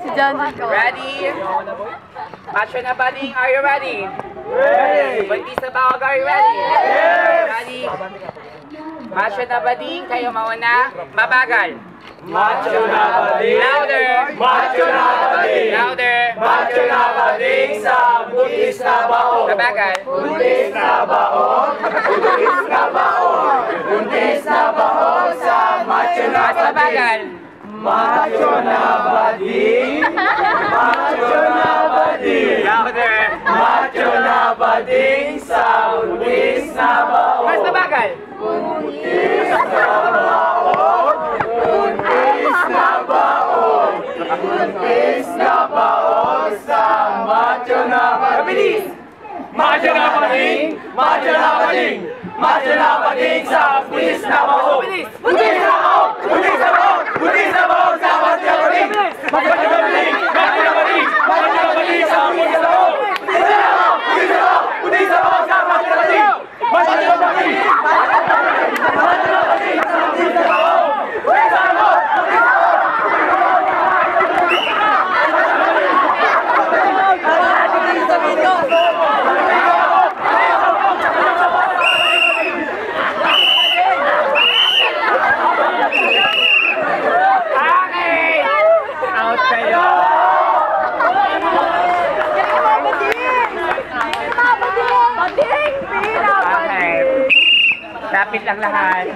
Si John. Ready? Macho na bading, are you ready? Ready! Buntis na bawag, are you ready? Ready? Macho na bading, kayo mauna. Mabagal. Macho na bading! Louder! Macho na bading! Louder! Macho na bading sa buntis na baon! Mabagal. Buntis na baon! Buntis na baon! Buntis na baon sa macho na Mas bading! mabagal. Macho na bading! Macho na bading! Louder! Macho na bading sa buntis na baon! Mas mabagal. Buntis na baon! Buntis na baon! Buntis na baon sa macho na bading! Mabilis! Macho na bading! Macho na bading! Macho na bading sa buntis na baon! Mabilis! Buntis na baon! Buntis na baon! Buntis na baon sa macho na bading! Macho na bading! Macho na bading! Macho na bading sa buntis na baon! Buntis na baon! Buntis na baon! Buntis na baon sa macho na bading! Macho na bading! Macho na bading sa buntis na baon! Buntis na baon! Buntis na baon! Okay! Out kayo! Okay. Lapit lang lahat.